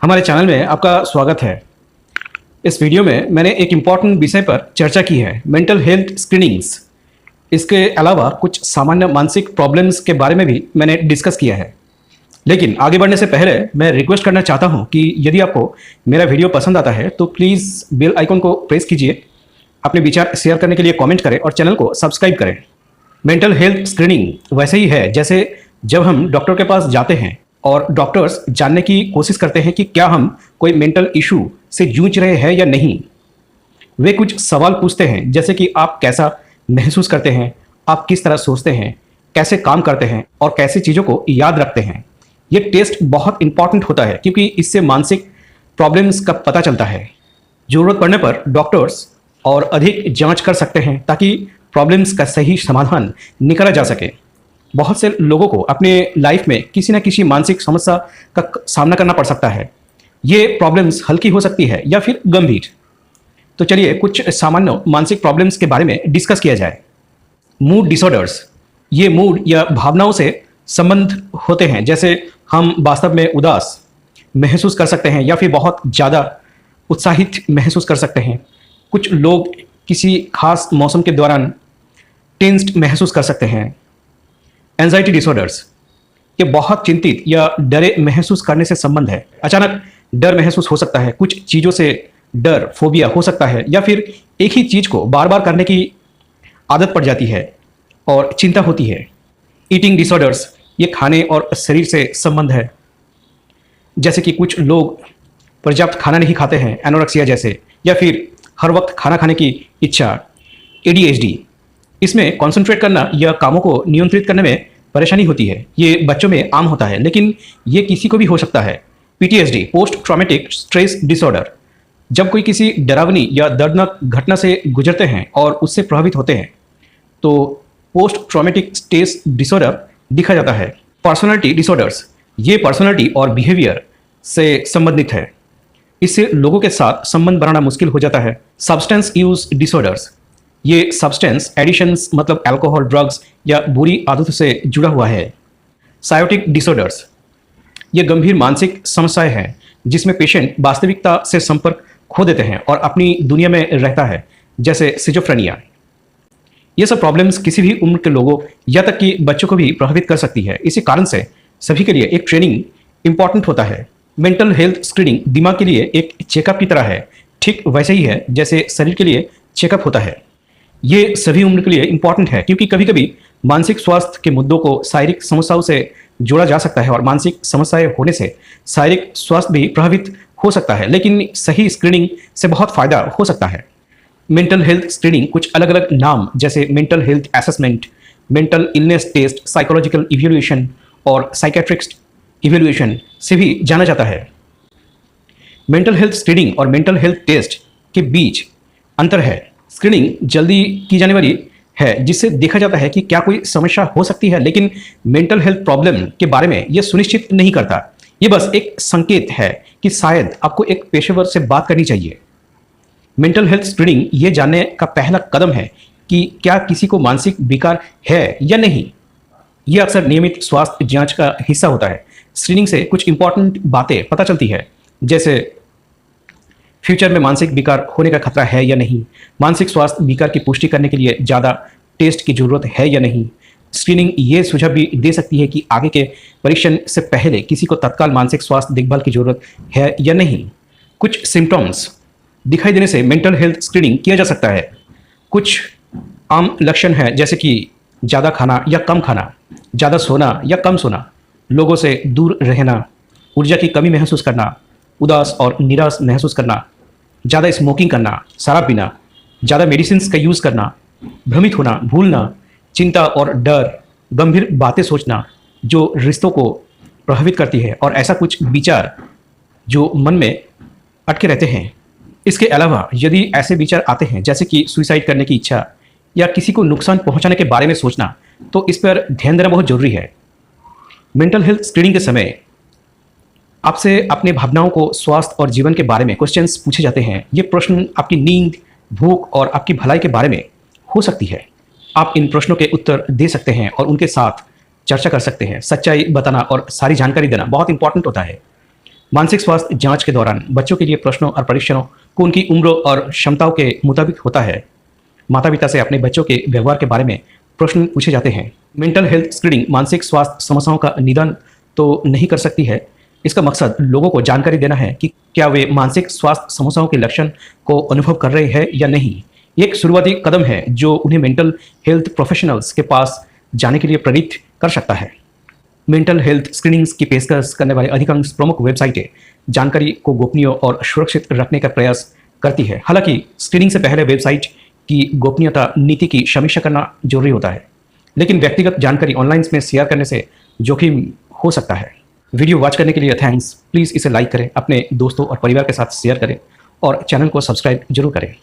हमारे चैनल में आपका स्वागत है। इस वीडियो में मैंने एक इम्पॉर्टेंट विषय पर चर्चा की है, मेंटल हेल्थ स्क्रीनिंग्स। इसके अलावा कुछ सामान्य मानसिक प्रॉब्लम्स के बारे में भी मैंने डिस्कस किया है। लेकिन आगे बढ़ने से पहले मैं रिक्वेस्ट करना चाहता हूं कि यदि आपको मेरा वीडियो पसंद आता है तो प्लीज़ बेल आइकन को प्रेस कीजिए, अपने विचार शेयर करने के लिए कमेंट करें और चैनल को सब्सक्राइब करें। मेंटल हेल्थ स्क्रीनिंग वैसे ही है जैसे जब हम डॉक्टर के पास जाते हैं और डॉक्टर्स जानने की कोशिश करते हैं कि क्या हम कोई मेंटल इशू से जूझ रहे हैं या नहीं। वे कुछ सवाल पूछते हैं जैसे कि आप कैसा महसूस करते हैं, आप किस तरह सोचते हैं, कैसे काम करते हैं और कैसे चीज़ों को याद रखते हैं। ये टेस्ट बहुत इंपॉर्टेंट होता है क्योंकि इससे मानसिक प्रॉब्लम्स का पता चलता है। ज़रूरत पड़ने पर डॉक्टर्स और अधिक जांच कर सकते हैं ताकि प्रॉब्लम्स का सही समाधान निकाला जा सके। बहुत से लोगों को अपने लाइफ में किसी न किसी मानसिक समस्या का सामना करना पड़ सकता है। ये प्रॉब्लम्स हल्की हो सकती है या फिर गंभीर। तो चलिए कुछ सामान्य मानसिक प्रॉब्लम्स के बारे में डिस्कस किया जाए। मूड डिसऑर्डर्स, ये मूड या भावनाओं से संबंध होते हैं, जैसे हम वास्तव में उदास महसूस कर सकते हैं या फिर बहुत ज़्यादा उत्साहित महसूस कर सकते हैं। कुछ लोग किसी खास मौसम के दौरान टेंस्ड महसूस कर सकते हैं। एंजाइटी डिसऑर्डर्स, ये बहुत चिंतित या डरे महसूस करने से संबंध है। अचानक डर महसूस हो सकता है, कुछ चीज़ों से डर, फोबिया हो सकता है या फिर एक ही चीज़ को बार बार करने की आदत पड़ जाती है और चिंता होती है। ईटिंग डिसऑर्डर्स, ये खाने और शरीर से संबंध है, जैसे कि कुछ लोग पर्याप्त खाना नहीं खाते हैं, एनोरेक्सिया जैसे, या फिर हर वक्त खाना खाने की इच्छा। एडीएचडी, इसमें कंसंट्रेट करना या कामों को नियंत्रित करने में परेशानी होती है। ये बच्चों में आम होता है लेकिन ये किसी को भी हो सकता है। PTSD, post traumatic stress disorder, जब कोई किसी डरावनी या दर्दनाक घटना से गुजरते हैं और उससे प्रभावित होते हैं तो पोस्ट ट्रॉमेटिक स्ट्रेस डिसऑर्डर दिखा जाता है। पर्सनालिटी डिसऑर्डर्स, ये पर्सनालिटी और बिहेवियर से संबंधित है। इससे लोगों के साथ संबंध बनाना मुश्किल हो जाता है। सब्सटेंस यूज डिसऑर्डर्स, ये सब्सटेंस एडिशंस मतलब अल्कोहल, ड्रग्स या बुरी आदतों से जुड़ा हुआ है। साइकोटिक डिसऑर्डर्स, ये गंभीर मानसिक समस्याएं हैं जिसमें पेशेंट वास्तविकता से संपर्क खो देते हैं और अपनी दुनिया में रहता है, जैसे सिजोफ्रेनिया। ये सब प्रॉब्लम्स किसी भी उम्र के लोगों या तक कि बच्चों को भी प्रभावित कर सकती है। इसी कारण से सभी के लिए एक ट्रेनिंग इंपॉर्टेंट होता है। मेंटल हेल्थ स्क्रीनिंग दिमाग के लिए एक चेकअप की तरह है, ठीक वैसे ही है जैसे शरीर के लिए चेकअप होता है। ये सभी उम्र के लिए इंपॉर्टेंट है क्योंकि कभी कभी मानसिक स्वास्थ्य के मुद्दों को शारीरिक समस्याओं से जोड़ा जा सकता है और मानसिक समस्याएं होने से शारीरिक स्वास्थ्य भी प्रभावित हो सकता है, लेकिन सही स्क्रीनिंग से बहुत फायदा हो सकता है। मेंटल हेल्थ स्क्रीनिंग कुछ अलग अलग नाम जैसे mental health assessment, mental illness test, psychological evaluation और साइकेट्रिक इवैल्यूएशन से भी जाना जाता है। मेंटल हेल्थ स्क्रीनिंग और मेंटल हेल्थ टेस्ट के बीच अंतर है। स्क्रीनिंग जल्दी की जाने वाली है जिससे देखा जाता है कि क्या कोई समस्या हो सकती है, लेकिन मेंटल हेल्थ प्रॉब्लम के बारे में यह सुनिश्चित नहीं करता। ये बस एक संकेत है कि शायद आपको एक पेशेवर से बात करनी चाहिए। मेंटल हेल्थ स्क्रीनिंग ये जानने का पहला कदम है कि क्या किसी को मानसिक विकार है या नहीं। यह अक्सर नियमित स्वास्थ्य जांच का हिस्सा होता है। स्क्रीनिंग से कुछ इंपॉर्टेंट बातें पता चलती है, जैसे फ्यूचर में मानसिक विकार होने का खतरा है या नहीं, मानसिक स्वास्थ्य विकार की पुष्टि करने के लिए ज़्यादा टेस्ट की जरूरत है या नहीं। स्क्रीनिंग ये सुझाव भी दे सकती है कि आगे के परीक्षण से पहले किसी को तत्काल मानसिक स्वास्थ्य देखभाल की जरूरत है या नहीं। कुछ सिम्टम्स दिखाई देने से मेंटल हेल्थ स्क्रीनिंग किया जा सकता है। कुछ आम लक्षण हैं जैसे कि ज़्यादा खाना या कम खाना, ज़्यादा सोना या कम सोना, लोगों से दूर रहना, ऊर्जा की कमी महसूस करना, उदास और निराश महसूस करना, ज़्यादा स्मोकिंग करना, शराब पीना, ज़्यादा मेडिसिन का यूज़ करना, भ्रमित होना, भूलना, चिंता और डर, गंभीर बातें सोचना जो रिश्तों को प्रभावित करती है और ऐसा कुछ विचार जो मन में अटके रहते हैं। इसके अलावा यदि ऐसे विचार आते हैं जैसे कि सुसाइड करने की इच्छा या किसी को नुकसान पहुंचाने के बारे में सोचना, तो इस पर ध्यान देना बहुत जरूरी है। मेंटल हेल्थ स्क्रीनिंग के समय आपसे अपने भावनाओं को, स्वास्थ्य और जीवन के बारे में क्वेश्चंस पूछे जाते हैं। ये प्रश्न आपकी नींद, भूख और आपकी भलाई के बारे में हो सकती है। आप इन प्रश्नों के उत्तर दे सकते हैं और उनके साथ चर्चा कर सकते हैं। सच्चाई बताना और सारी जानकारी देना बहुत इंपॉर्टेंट होता है। मानसिक स्वास्थ्य जांच के दौरान बच्चों के लिए प्रश्नों और परीक्षणों को उनकी उम्र और क्षमताओं के मुताबिक होता है। माता पिता से अपने बच्चों के व्यवहार के बारे में प्रश्न पूछे जाते हैं। मेंटल हेल्थ स्क्रीनिंग मानसिक स्वास्थ्य समस्याओं का निदान तो नहीं कर सकती है। इसका मकसद लोगों को जानकारी देना है कि क्या वे मानसिक स्वास्थ्य समस्याओं के लक्षण को अनुभव कर रहे हैं या नहीं। ये एक शुरुआती कदम है जो उन्हें मेंटल हेल्थ प्रोफेशनल्स के पास जाने के लिए प्रेरित कर सकता है। मेंटल हेल्थ स्क्रीनिंग्स की पेशकश करने वाले अधिकांश प्रमुख वेबसाइटें जानकारी को गोपनीय और सुरक्षित रखने का प्रयास करती है। हालांकि स्क्रीनिंग से पहले वेबसाइट की गोपनीयता नीति की समीक्षा करना जरूरी होता है, लेकिन व्यक्तिगत जानकारी ऑनलाइन में शेयर करने से जोखिम हो सकता है। वीडियो वॉच करने के लिए थैंक्स। प्लीज़ इसे लाइक करें, अपने दोस्तों और परिवार के साथ शेयर करें और चैनल को सब्सक्राइब जरूर करें।